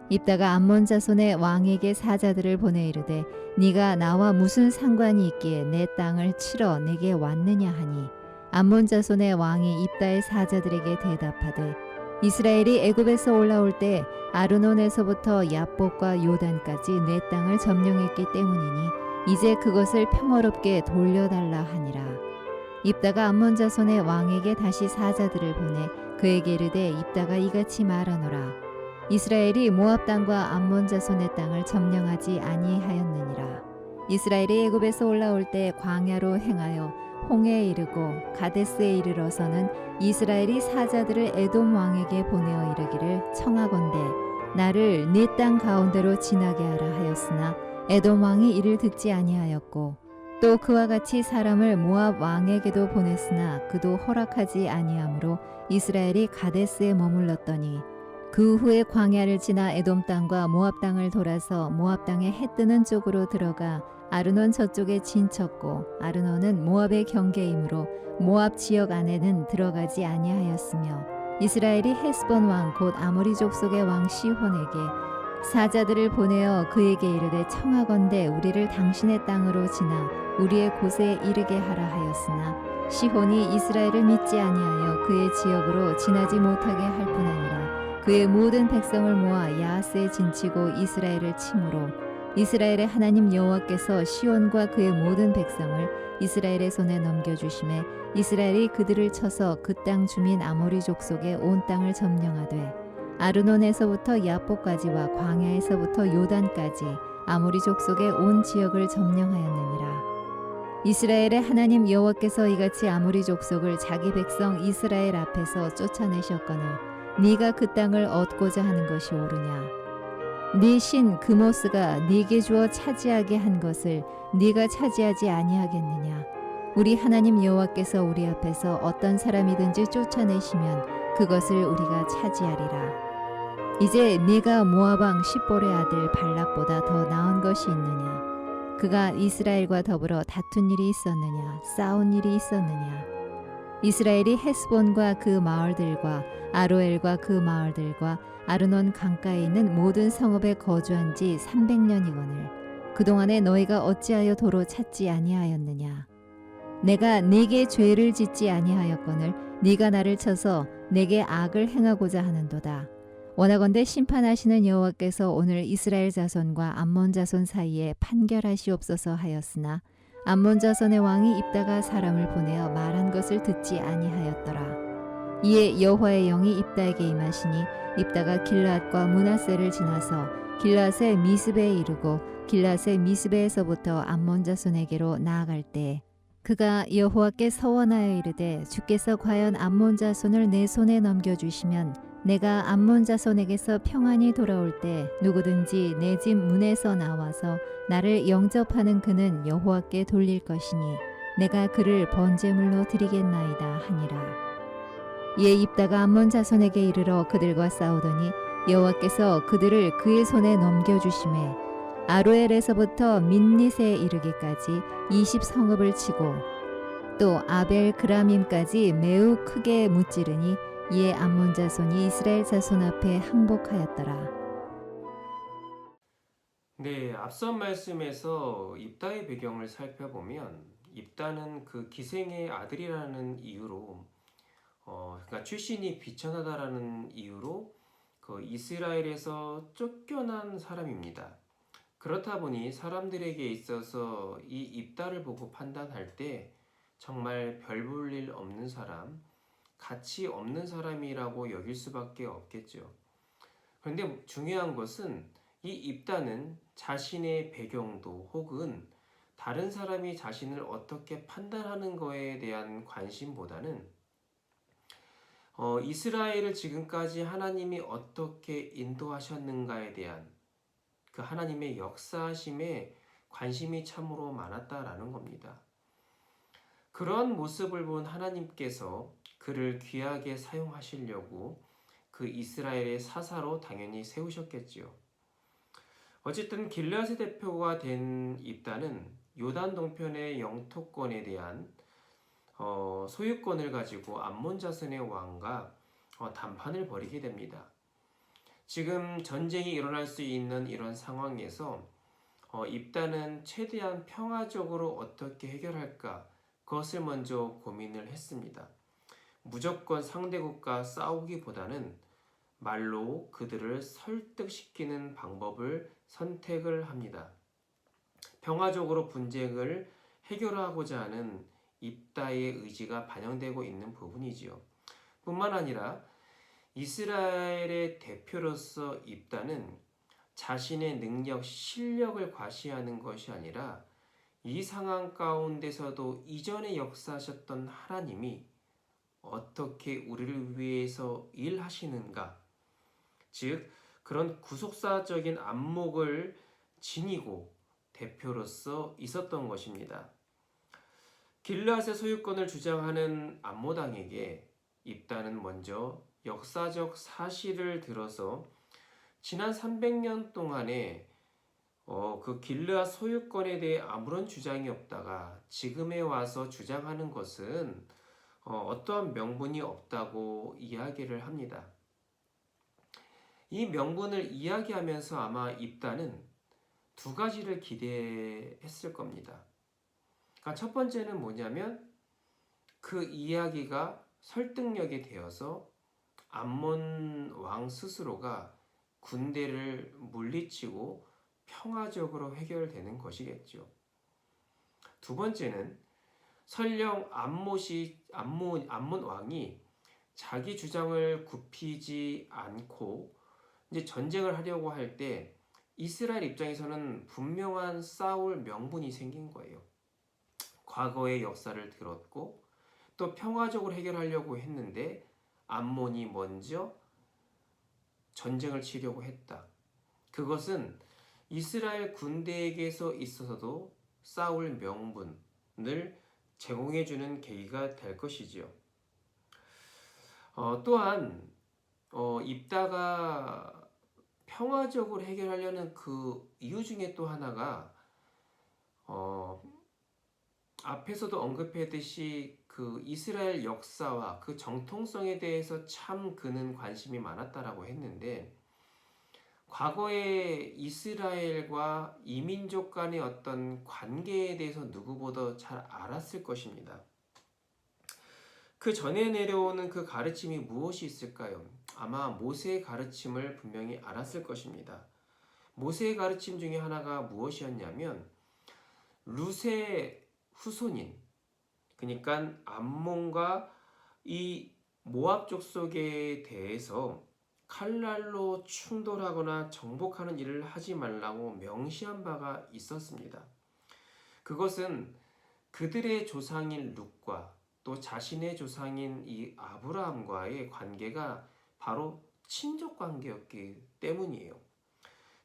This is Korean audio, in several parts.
입다가 암몬 자손의 왕에게 사자들을 보내 이르되 네가 나와 무슨 상관이 있기에 내 땅을 치러 내게 왔느냐 하니 암몬 자손의 왕이 입다의 사자들에게 대답하되 이스라엘이 애굽에서 올라올 때 아르논에서부터 야복과 요단까지 내 땅을 점령했기 때문이니 이제 그것을 평화롭게 돌려달라 하니라. 입다가 암몬 자손의 왕에게 다시 사자들을 보내 그에게 이르되 입다가 이같이 말하노라. 이스라엘이 모압 땅과 암몬 자손의 땅을 점령하지 아니하였느니라. 이스라엘이 애굽에서 올라올 때 광야로 행하여 홍해에 이르고 가데스에 이르러서는 이스라엘이 사자들을 에돔 왕에게 보내어 이르기를 청하건대 나를 네 땅 가운데로 지나게 하라 하였으나 에돔 왕이 이를 듣지 아니하였고 또 그와 같이 사람을 모압 왕에게도 보냈으나 그도 허락하지 아니하므로 이스라엘이 가데스에 머물렀더니 그 후에 광야를 지나 에돔 땅과 모압 땅을 돌아서 모압 땅의 해 뜨는 쪽으로 들어가 아르논 저쪽에 진쳤고 아르논은 모압의 경계이므로 모압 지역 안에는 들어가지 아니하였으며 이스라엘이 헤스본 왕 곧 아모리 족속의 왕 시혼에게 사자들을 보내어 그에게 이르되 청하건대 우리를 당신의 땅으로 지나 우리의 곳에 이르게 하라 하였으나 시혼이 이스라엘을 믿지 아니하여 그의 지역으로 지나지 못하게 할 뿐 아니라 그의 모든 백성을 모아 야하스에 진치고 이스라엘을 치므로 이스라엘의 하나님 여호와께서 시온과 그의 모든 백성을 이스라엘의 손에 넘겨주심에 이스라엘이 그들을 쳐서 그 땅 주민 아모리 족속의 온 땅을 점령하되 아르논에서부터 야복까지와 광야에서부터 요단까지 아모리 족속의 온 지역을 점령하였느니라. 이스라엘의 하나님 여호와께서 이같이 아모리 족속을 자기 백성 이스라엘 앞에서 쫓아내셨거늘 네가 그 땅을 얻고자 하는 것이 옳으냐? 네 신 그모스가 네게 주어 차지하게 한 것을 네가 차지하지 아니하겠느냐? 우리 하나님 여호와께서 우리 앞에서 어떤 사람이든지 쫓아내시면 그것을 우리가 차지하리라. 이제 네가 모압 왕 십볼의 아들 발락보다 더 나은 것이 있느냐? 그가 이스라엘과 더불어 다툰 일이 있었느냐? 싸운 일이 있었느냐? 이스라엘이 헤스본과 그 마을들과 아로엘과 그 마을들과 아르논 강가에 있는 모든 성읍에 거주한 지 300년이거늘 그동안에 너희가 어찌하여 도로 찾지 아니하였느냐? 내가 네게 죄를 짓지 아니하였거늘 네가 나를 쳐서 내게 악을 행하고자 하는도다. 원하건대 심판하시는 여호와께서 오늘 이스라엘 자손과 암몬 자손 사이에 판결하시옵소서 하였으나 암몬 자손의 왕이 입다가 사람을 보내어 말한 것을 듣지 아니하였더라. 이에 여호와의 영이 입다에게 임하시니 입다가 길앗과 므낫세를 지나서 길앗의 미스베에 이르고 길앗의 미스베에서부터 암몬 자손에게로 나아갈 때 그가 여호와께 서원하여 이르되 주께서 과연 암몬 자손을 내 손에 넘겨주시면 내가 암몬 자손에게서 평안히 돌아올 때 누구든지 내 집 문에서 나와서 나를 영접하는 그는 여호와께 돌릴 것이니 내가 그를 번제물로 드리겠나이다 하니라. 이에 입다가 암몬 자손에게 이르러 그들과 싸우더니 여호와께서 그들을 그의 손에 넘겨주심에 아로엘에서부터 민닛에 이르기까지 20성읍을 치고 또 아벨 그라밈까지 매우 크게 무찌르니 이에 암몬 자손이 이스라엘 자손 앞에 항복하였더라. 네, 앞선 말씀에서 입다의 배경을 살펴보면 입다는 그 기생의 아들이라는 이유로 그러니까 출신이 비천하다라는 이유로 그 이스라엘에서 쫓겨난 사람입니다. 그렇다 보니 사람들에게 있어서 이 입다를 보고 판단할 때 정말 별 볼 일 없는 사람, 가치 없는 사람이라고 여길 수밖에 없겠죠. 그런데 중요한 것은 이 입다는 자신의 배경도 혹은 다른 사람이 자신을 어떻게 판단하는 거에 대한 관심보다는 이스라엘을 지금까지 하나님이 어떻게 인도하셨는가에 대한 그 하나님의 역사하심에 관심이 참으로 많았다라는 겁니다. 그런 모습을 본 하나님께서 그를 귀하게 사용하시려고 그 이스라엘의 사사로 당연히 세우셨겠지요. 어쨌든 길르앗의 대표가 된 입다는 요단 동편의 영토권에 대한 소유권을 가지고 암몬 자손의 왕과 단판을 벌이게 됩니다. 지금 전쟁이 일어날 수 있는 이런 상황에서 입단은 최대한 평화적으로 어떻게 해결할까 그것을 먼저 고민을 했습니다. 무조건 상대국과 싸우기보다는 말로 그들을 설득시키는 방법을 선택을 합니다. 평화적으로 분쟁을 해결하고자 하는 입다의 의지가 반영되고 있는 부분이지요. 뿐만 아니라 이스라엘의 대표로서 입다는 자신의 능력, 실력을 과시하는 것이 아니라 이 상황 가운데서도 이전에 역사하셨던 하나님이 어떻게 우리를 위해서 일하시는가, 즉 그런 구속사적인 안목을 지니고 대표로서 있었던 것입니다. 길르앗의 소유권을 주장하는 암모당에게 입다는 먼저 역사적 사실을 들어서 지난 300년 동안에 그 길르앗 소유권에 대해 아무런 주장이 없다가 지금에 와서 주장하는 것은 어떠한 명분이 없다고 이야기를 합니다. 이 명분을 이야기하면서 아마 입다는 두 가지를 기대했을 겁니다. 그러니까 첫 번째는 뭐냐면 그 이야기가 설득력이 되어서 암몬 왕 스스로가 군대를 물리치고 평화적으로 해결되는 것이겠죠. 두 번째는 설령 암몬 왕이 자기 주장을 굽히지 않고 이제 전쟁을 하려고 할 때 이스라엘 입장에서는 분명한 싸울 명분이 생긴 거예요. 과거의 역사를 들었고 또 평화적으로 해결하려고 했는데 암몬이 먼저 전쟁을 치려고 했다. 그것은 이스라엘 군대에게서 있어서도 싸울 명분을 제공해주는 계기가 될 것이지요. 또한 입다가 평화적으로 해결하려는 그 이유 중에 또 하나가 앞에서도 언급했듯이 그 이스라엘 역사와 그 정통성에 대해서 참 그는 관심이 많았다라고 했는데 과거의 이스라엘과 이민족 간의 어떤 관계에 대해서 누구보다 잘 알았을 것입니다. 그 전에 내려오는 그 가르침이 무엇이 있을까요? 아마 모세의 가르침을 분명히 알았을 것입니다. 모세의 가르침 중에 하나가 무엇이었냐면 룻의 후손인, 그러니까 암몬과 이 모압 족속에 대해서 칼날로 충돌하거나 정복하는 일을 하지 말라고 명시한 바가 있었습니다. 그것은 그들의 조상인 룻과 또 자신의 조상인 이 아브라함과의 관계가 바로 친족 관계였기 때문이에요.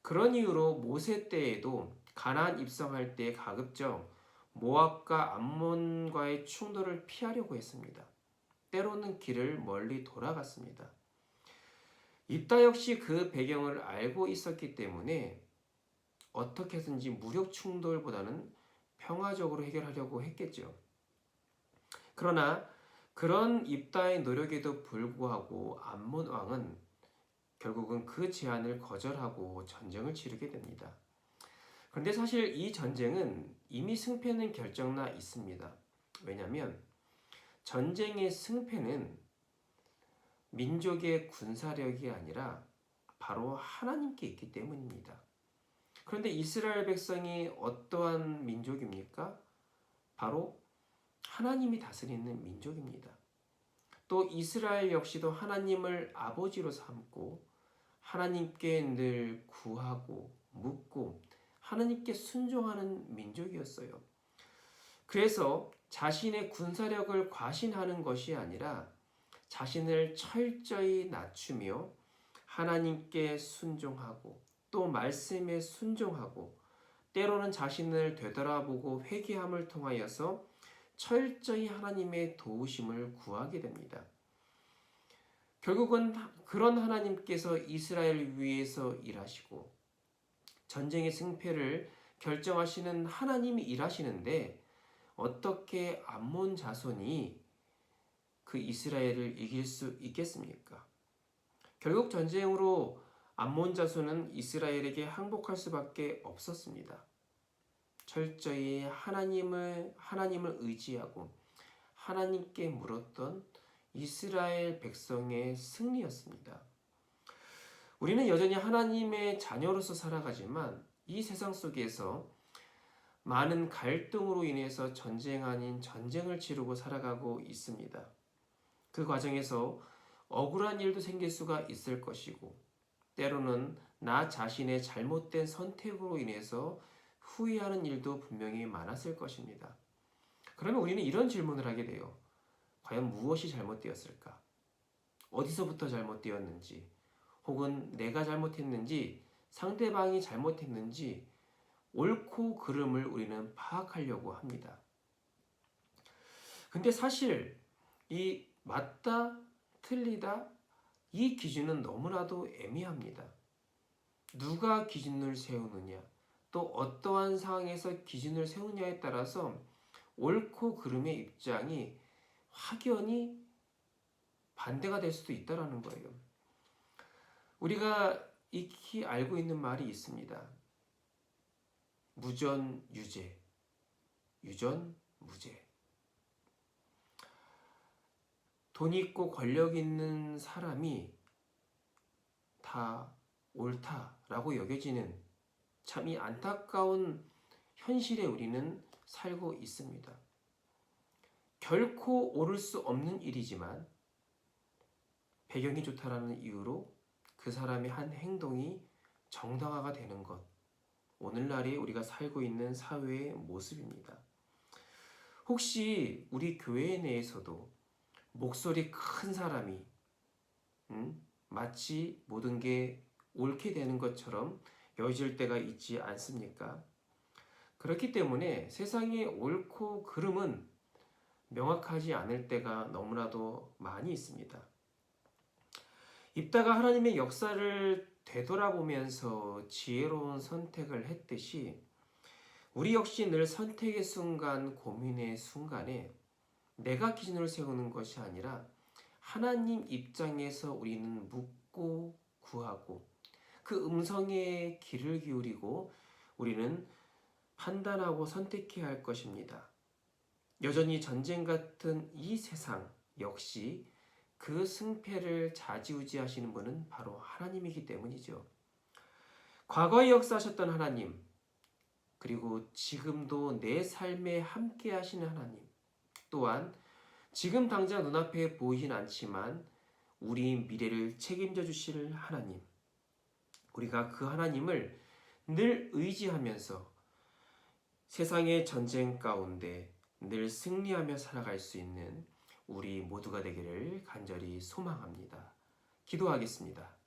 그런 이유로 모세 때에도 가나안 입성할 때 가급적 모압과 암몬과의 충돌을 피하려고 했습니다. 때로는 길을 멀리 돌아갔습니다. 입다 역시 그 배경을 알고 있었기 때문에 어떻게 해서든지 무력 충돌보다는 평화적으로 해결하려고 했겠죠. 그러나 그런 입다의 노력에도 불구하고 암몬 왕은 결국은 그 제안을 거절하고 전쟁을 치르게 됩니다. 그런데 사실 이 전쟁은 이미 승패는 결정나 있습니다. 왜냐하면 전쟁의 승패는 민족의 군사력이 아니라 바로 하나님께 있기 때문입니다. 그런데 이스라엘 백성이 어떠한 민족입니까? 바로 하나님이 다스리는 민족입니다. 또 이스라엘 역시도 하나님을 아버지로 삼고 하나님께 늘 구하고 묻고 하나님께 순종하는 민족이었어요. 그래서 자신의 군사력을 과신하는 것이 아니라 자신을 철저히 낮추며 하나님께 순종하고 또 말씀에 순종하고 때로는 자신을 되돌아보고 회개함을 통하여서 철저히 하나님의 도우심을 구하게 됩니다. 결국은 그런 하나님께서 이스라엘을 위해서 일하시고 전쟁의 승패를 결정하시는 하나님이 일하시는데 어떻게 암몬 자손이 그 이스라엘을 이길 수 있겠습니까? 결국 전쟁으로 암몬 자손은 이스라엘에게 항복할 수밖에 없었습니다. 철저히 하나님을 의지하고 하나님께 물었던 이스라엘 백성의 승리였습니다. 우리는 여전히 하나님의 자녀로서 살아가지만 이 세상 속에서 많은 갈등으로 인해서 전쟁 아닌 전쟁을 치르고 살아가고 있습니다. 그 과정에서 억울한 일도 생길 수가 있을 것이고, 때로는 나 자신의 잘못된 선택으로 인해서 후회하는 일도 분명히 많았을 것입니다. 그러면 우리는 이런 질문을 하게 돼요. 과연 무엇이 잘못되었을까? 어디서부터 잘못되었는지, 혹은 내가 잘못했는지, 상대방이 잘못했는지, 옳고 그름을 우리는 파악하려고 합니다. 근데 사실 이 맞다, 틀리다, 이 기준은 너무나도 애매합니다. 누가 기준을 세우느냐, 또 어떠한 상황에서 기준을 세우냐에 따라서 옳고 그름의 입장이 확연히 반대가 될 수도 있다는 거예요. 우리가 익히 알고 있는 말이 있습니다. 무전 유죄, 유전 무죄. 돈 있고 권력 있는 사람이 다 옳다라고 여겨지는 참 이 안타까운 현실에 우리는 살고 있습니다. 결코 옳을 수 없는 일이지만 배경이 좋다라는 이유로 그 사람의 한 행동이 정당화가 되는 것. 오늘날에 우리가 살고 있는 사회의 모습입니다. 혹시 우리 교회 내에서도 목소리 큰 사람이 마치 모든 게 옳게 되는 것처럼 여겨질 때가 있지 않습니까? 그렇기 때문에 세상의 옳고 그름은 명확하지 않을 때가 너무나도 많이 있습니다. 입다가 하나님의 역사를 되돌아보면서 지혜로운 선택을 했듯이 우리 역시 늘 선택의 순간, 고민의 순간에 내가 기준을 세우는 것이 아니라 하나님 입장에서 우리는 묻고 구하고 그 음성에 귀를 기울이고 우리는 판단하고 선택해야 할 것입니다. 여전히 전쟁 같은 이 세상 역시 그 승패를 좌지우지하시는 분은 바로 하나님이기 때문이죠. 과거에 역사하셨던 하나님, 그리고 지금도 내 삶에 함께 하시는 하나님, 또한 지금 당장 눈앞에 보이진 않지만 우리 미래를 책임져 주실 하나님, 우리가 그 하나님을 늘 의지하면서 세상의 전쟁 가운데 늘 승리하며 살아갈 수 있는 우리 모두가 되기를 간절히 소망합니다. 기도하겠습니다.